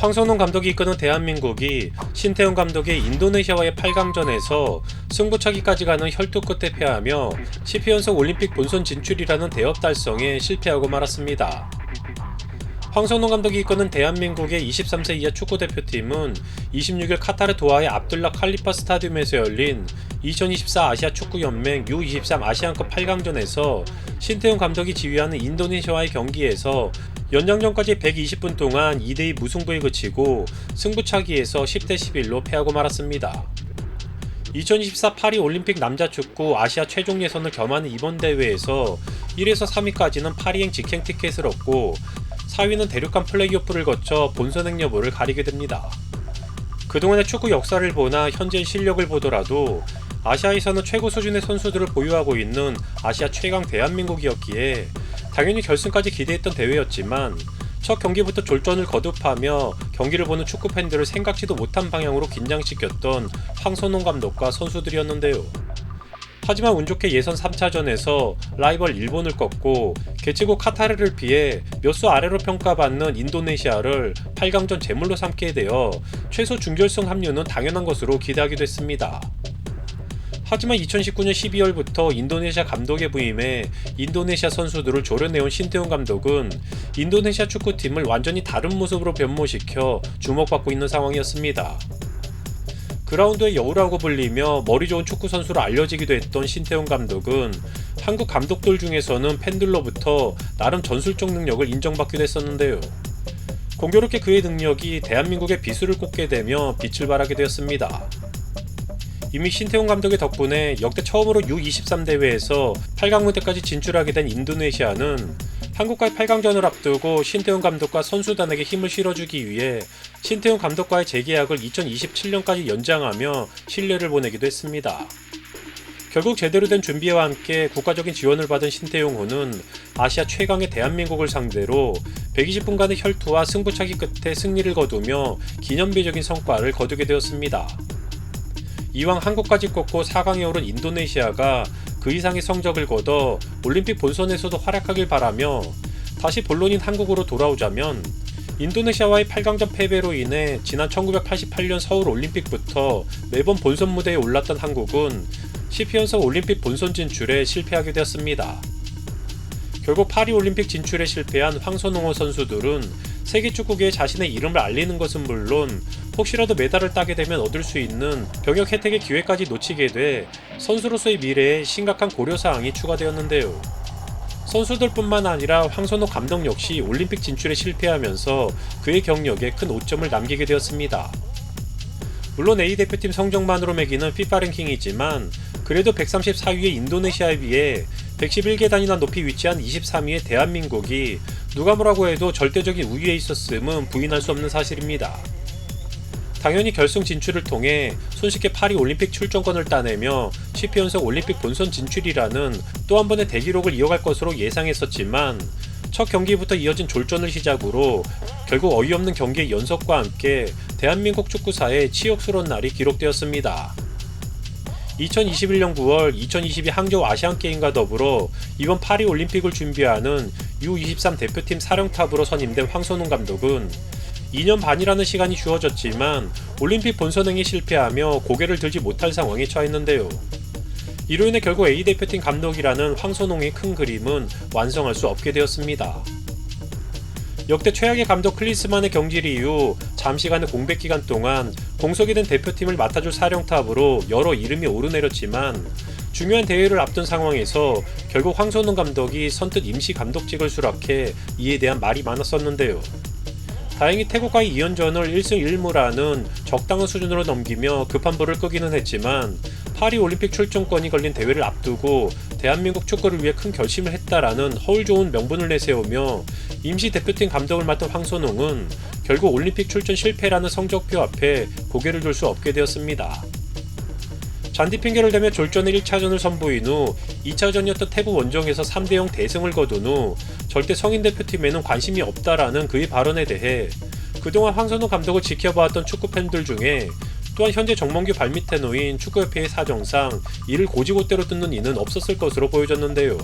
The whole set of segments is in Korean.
황선홍 감독이 이끄는 대한민국이 신태용 감독의 인도네시아와의 8강전에서 승부차기까지 가는 혈투 끝에 패하며 10회 연속 올림픽 본선 진출이라는 대업 달성에 실패하고 말았습니다. 황선홍 감독이 이끄는 대한민국의 23세 이하 축구대표팀은 26일 카타르 도하의 압둘라 칼리파 스타디움에서 열린 2024 아시아 축구연맹 U23 아시안컵 8강전에서 신태용 감독이 지휘하는 인도네시아와의 경기에서 연장전까지 120분 동안 2대2 무승부에 그치고 승부차기에서 10대 11로 패하고 말았습니다. 2024 파리 올림픽 남자축구 아시아 최종 예선을 겸하는 이번 대회에서 1에서 3위까지는 파리행 직행 티켓을 얻고 4위는 대륙간 플레이오프를 거쳐 본선행 여부를 가리게 됩니다. 그동안의 축구 역사를 보나 현재 실력을 보더라도 아시아에서는 최고 수준의 선수들을 보유하고 있는 아시아 최강 대한민국이었기에 당연히 결승까지 기대했던 대회였지만 첫 경기부터 졸전을 거듭하며 경기를 보는 축구 팬들을 생각지도 못한 방향으로 긴장시켰던 황선홍 감독과 선수들이었는데요. 하지만 운 좋게 예선 3차전에서 라이벌 일본을 꺾고 개최국 카타르를 피해 몇 수 아래로 평가받는 인도네시아를 8강전 제물로 삼게 되어 최소 준결승 합류는 당연한 것으로 기대하기도 했습니다. 하지만 2019년 12월부터 인도네시아 감독에 부임해 인도네시아 선수들을 조련해온 신태용 감독은 인도네시아 축구팀을 완전히 다른 모습으로 변모시켜 주목받고 있는 상황이었습니다. 그라운드의 여우라고 불리며 머리 좋은 축구 선수로 알려지기도 했던 신태용 감독은 한국 감독들 중에서는 팬들로부터 나름 전술적 능력을 인정받기도 했었는데요. 공교롭게 그의 능력이 대한민국의 비수를 꽂게 되며 빛을 발하게 되었습니다. 이미 신태용 감독의 덕분에 역대 처음으로 U23 대회에서 8강 무대까지 진출하게 된 인도네시아는 한국과의 8강전을 앞두고 신태용 감독과 선수단에게 힘을 실어주기 위해 신태용 감독과의 재계약을 2027년까지 연장하며 신뢰를 보내기도 했습니다. 결국 제대로 된 준비와 함께 국가적인 지원을 받은 신태용호는 아시아 최강의 대한민국을 상대로 120분간의 혈투와 승부차기 끝에 승리를 거두며 기념비적인 성과를 거두게 되었습니다. 이왕 한국까지 꺾고 4강에 오른 인도네시아가 그 이상의 성적을 거둬 올림픽 본선에서도 활약하길 바라며 다시 본론인 한국으로 돌아오자면 인도네시아와의 8강전 패배로 인해 지난 1988년 서울 올림픽부터 매번 본선 무대에 올랐던 한국은 10회 연속 올림픽 본선 진출에 실패하게 되었습니다. 결국 파리 올림픽 진출에 실패한 황선홍호 선수들은 세계 축구계에 자신의 이름을 알리는 것은 물론 혹시라도 메달을 따게 되면 얻을 수 있는 병역 혜택의 기회까지 놓치게 돼 선수로서의 미래에 심각한 고려사항이 추가되었는데요. 선수들뿐만 아니라 황선홍 감독 역시 올림픽 진출에 실패하면서 그의 경력에 큰 오점을 남기게 되었습니다. 물론 A대표팀 성적만으로 매기는 FIFA 랭킹이지만 그래도 134위의 인도네시아에 비해 111계단이나 높이 위치한 23위의 대한민국이 누가 뭐라고 해도 절대적인 우위에 있었음은 부인할 수 없는 사실입니다. 당연히 결승 진출을 통해 손쉽게 파리 올림픽 출전권을 따내며 10회 연속 올림픽 본선 진출이라는 또 한 번의 대기록을 이어갈 것으로 예상했었지만 첫 경기부터 이어진 졸전을 시작으로 결국 어이없는 경기의 연속과 함께 대한민국 축구사에 치욕스러운 날이 기록되었습니다. 2021년 9월 2022 항저우 아시안게임과 더불어 이번 파리 올림픽을 준비하는 U23 대표팀 사령탑으로 선임된 황선홍 감독은 2년 반이라는 시간이 주어졌지만 올림픽 본선행에 실패하며 고개를 들지 못할 상황에 처했는데요. 이로 인해 결국 A대표팀 감독이라는 황선홍의 큰 그림은 완성할 수 없게 되었습니다. 역대 최악의 감독 클리스만의 경질 이후 잠시간의 공백 기간 동안 공석이 된 대표팀을 맡아줄 사령탑으로 여러 이름이 오르내렸지만 중요한 대회를 앞둔 상황에서 결국 황선홍 감독이 선뜻 임시 감독직을 수락해 이에 대한 말이 많았었는데요. 다행히 태국과의 2연전을 1승 1무라는 적당한 수준으로 넘기며 급한 불을 끄기는 했지만 파리 올림픽 출전권이 걸린 대회를 앞두고 대한민국 축구를 위해 큰 결심을 했다라는 허울 좋은 명분을 내세우며 임시 대표팀 감독을 맡은 황선홍은 결국 올림픽 출전 실패라는 성적표 앞에 고개를 들 수 없게 되었습니다. 잔디 핑계를 대며 졸전의 1차전을 선보인 후 2차전이었던 태국 원정에서 3대0 대승을 거둔 후 절대 성인 대표팀에는 관심이 없다라는 그의 발언에 대해 그동안 황선홍 감독을 지켜봐왔던 축구팬들 중에 또한 현재 정몽규 발밑에 놓인 축구협회의 사정상 이를 고지고대로 듣는 이는 없었을 것으로 보여졌는데요.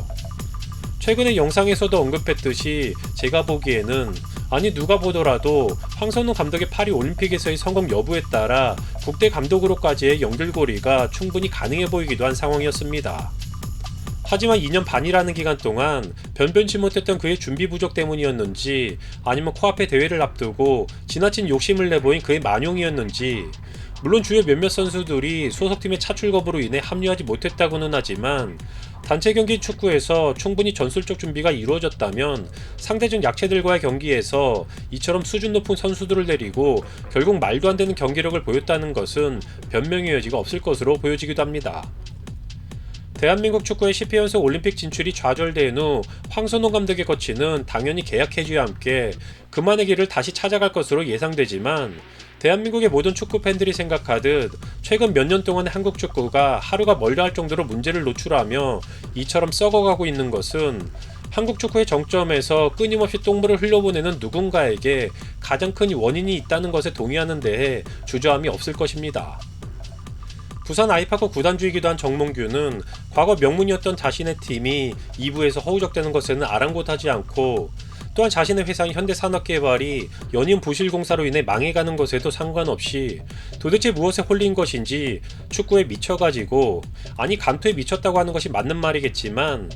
최근에 영상에서도 언급했듯이 제가 보기에는 아니 누가 보더라도 황선우 감독의 파리 올림픽에서의 성공 여부에 따라 국대 감독으로까지의 연결고리가 충분히 가능해 보이기도 한 상황이었습니다. 하지만 2년 반이라는 기간 동안 변변치 못했던 그의 준비 부족 때문이었는지 아니면 코앞에 대회를 앞두고 지나친 욕심을 내보인 그의 만용이었는지, 물론 주요 몇몇 선수들이 소속팀의 차출 거부로 인해 합류하지 못했다고는 하지만 단체 경기 축구에서 충분히 전술적 준비가 이루어졌다면 상대적 약체들과의 경기에서 이처럼 수준 높은 선수들을 데리고 결국 말도 안 되는 경기력을 보였다는 것은 변명의 여지가 없을 것으로 보여지기도 합니다. 대한민국 축구의 10회 연속 올림픽 진출이 좌절된 후 황선홍 감독의 거치는 당연히 계약 해지와 함께 그만의 길을 다시 찾아갈 것으로 예상되지만, 대한민국의 모든 축구 팬들이 생각하듯 최근 몇 년 동안의 한국 축구가 하루가 멀다 할 정도로 문제를 노출하며 이처럼 썩어가고 있는 것은 한국 축구의 정점에서 끊임없이 똥물을 흘려보내는 누군가에게 가장 큰 원인이 있다는 것에 동의하는 데에 주저함이 없을 것입니다. 부산 아이파크 구단주이기도 한 정몽규는 과거 명문이었던 자신의 팀이 2부에서 허우적대는 것에는 아랑곳하지 않고, 또한 자신의 회사인 현대산업개발이 연이은 부실공사로 인해 망해가는 것에도 상관없이 도대체 무엇에 홀린 것인지 축구에 미쳐가지고, 아니 감투에 미쳤다고 하는 것이 맞는 말이겠지만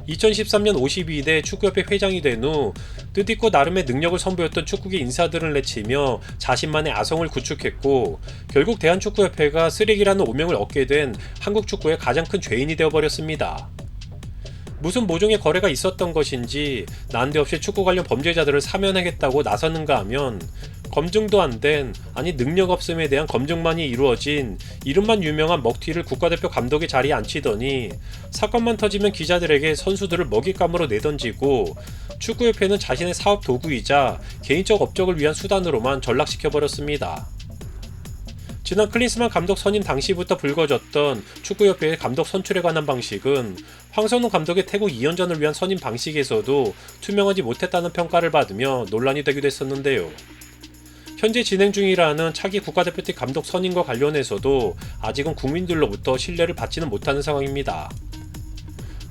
2013년 52대 축구협회 회장이 된 후 뜻있고 나름의 능력을 선보였던 축구계 인사들을 내치며 자신만의 아성을 구축했고, 결국 대한축구협회가 쓰레기라는 오명을 얻게 된 한국 축구의 가장 큰 죄인이 되어버렸습니다. 무슨 모종의 거래가 있었던 것인지 난데없이 축구 관련 범죄자들을 사면하겠다고 나섰는가 하면 검증도 안 된, 아니 능력 없음에 대한 검증만이 이루어진 이름만 유명한 먹튀를 국가대표 감독의 자리에 앉히더니 사건만 터지면 기자들에게 선수들을 먹잇감으로 내던지고, 축구협회는 자신의 사업 도구이자 개인적 업적을 위한 수단으로만 전락시켜버렸습니다. 지난 클린스만 감독 선임 당시부터 불거졌던 축구협회의 감독 선출에 관한 방식은 황선홍 감독의 태국 2연전을 위한 선임 방식에서도 투명하지 못했다는 평가를 받으며 논란이 되기도 했었는데요. 현재 진행 중이라는 차기 국가대표팀 감독 선임과 관련해서도 아직은 국민들로부터 신뢰를 받지는 못하는 상황입니다.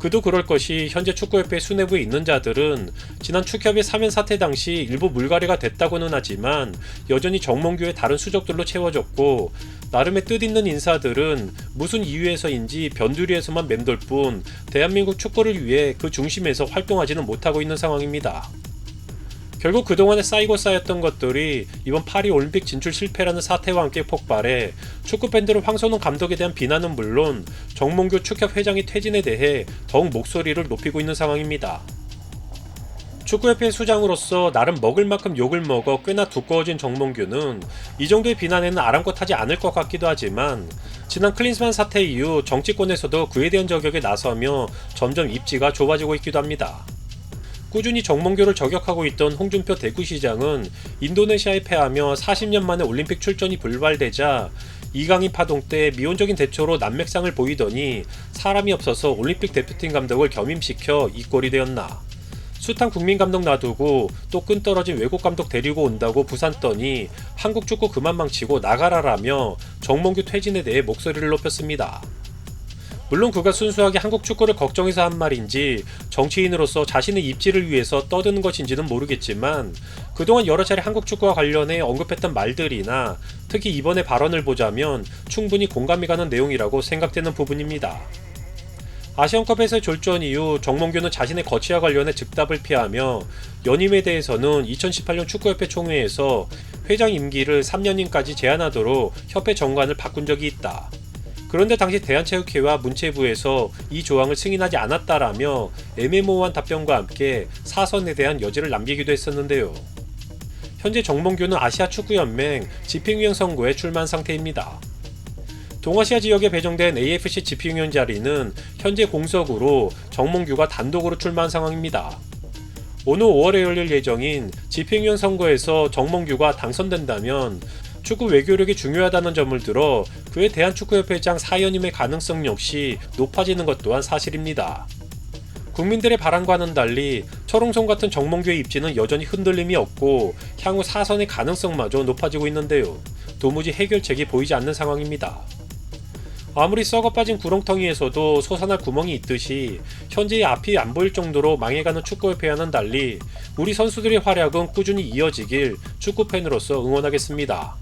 그도 그럴 것이 현재 축구협회 수뇌부에 있는 자들은 지난 축협의 사면 사태 당시 일부 물갈이가 됐다고는 하지만 여전히 정몽규의 다른 수적들로 채워졌고, 나름의 뜻있는 인사들은 무슨 이유에서인지 변두리에서만 맴돌 뿐 대한민국 축구를 위해 그 중심에서 활동하지는 못하고 있는 상황입니다. 결국 그동안에 쌓이고 쌓였던 것들이 이번 파리 올림픽 진출 실패라는 사태와 함께 폭발해 축구팬들은 황선홍 감독에 대한 비난은 물론 정몽규 축협 회장의 퇴진에 대해 더욱 목소리를 높이고 있는 상황입니다. 축구협회 수장으로서 나름 먹을 만큼 욕을 먹어 꽤나 두꺼워진 정몽규는 이 정도의 비난에는 아랑곳하지 않을 것 같기도 하지만, 지난 클린스만 사태 이후 정치권에서도 그에 대한 저격에 나서며 점점 입지가 좁아지고 있기도 합니다. 꾸준히 정몽규를 저격하고 있던 홍준표 대구시장은 인도네시아에 패하며 40년 만에 올림픽 출전이 불발되자 이강인 파동 때 미온적인 대처로 난맥상을 보이더니 사람이 없어서 올림픽 대표팀 감독을 겸임시켜 이 꼴이 되었나. 숱한 국민 감독 놔두고 또 끈떨어진 외국 감독 데리고 온다고 부산 떠니 한국 축구 그만 망치고 나가라라며 정몽규 퇴진에 대해 목소리를 높였습니다. 물론 그가 순수하게 한국 축구를 걱정해서 한 말인지 정치인으로서 자신의 입지를 위해서 떠드는 것인지는 모르겠지만, 그동안 여러 차례 한국 축구와 관련해 언급했던 말들이나 특히 이번의 발언을 보자면 충분히 공감이 가는 내용이라고 생각되는 부분입니다. 아시안컵에서의 졸전 이후 정몽규는 자신의 거취와 관련해 즉답을 피하며 연임에 대해서는 2018년 축구협회 총회에서 회장 임기를 3년임까지 제한하도록 협회 정관을 바꾼 적이 있다. 그런데 당시 대한체육회와 문체부에서 이 조항을 승인하지 않았다라며 애매모호한 답변과 함께 사선에 대한 여지를 남기기도 했었는데요. 현재 정몽규는 아시아축구연맹 집행위원 선거에 출마한 상태입니다. 동아시아 지역에 배정된 AFC 집행위원 자리는 현재 공석으로 정몽규가 단독으로 출마한 상황입니다. 오늘 5월에 열릴 예정인 집행위원 선거에서 정몽규가 당선된다면 축구 외교력이 중요하다는 점을 들어 그의 대한축구협회장 사연임의 가능성 역시 높아지는 것 또한 사실입니다. 국민들의 바람과는 달리 철옹성 같은 정몽규의 입지는 여전히 흔들림이 없고 향후 사선의 가능성마저 높아지고 있는데요. 도무지 해결책이 보이지 않는 상황입니다. 아무리 썩어 빠진 구렁텅이에서도 솟아날 구멍이 있듯이 현재의 앞이 안 보일 정도로 망해가는 축구협회와는 달리 우리 선수들의 활약은 꾸준히 이어지길 축구팬으로서 응원하겠습니다.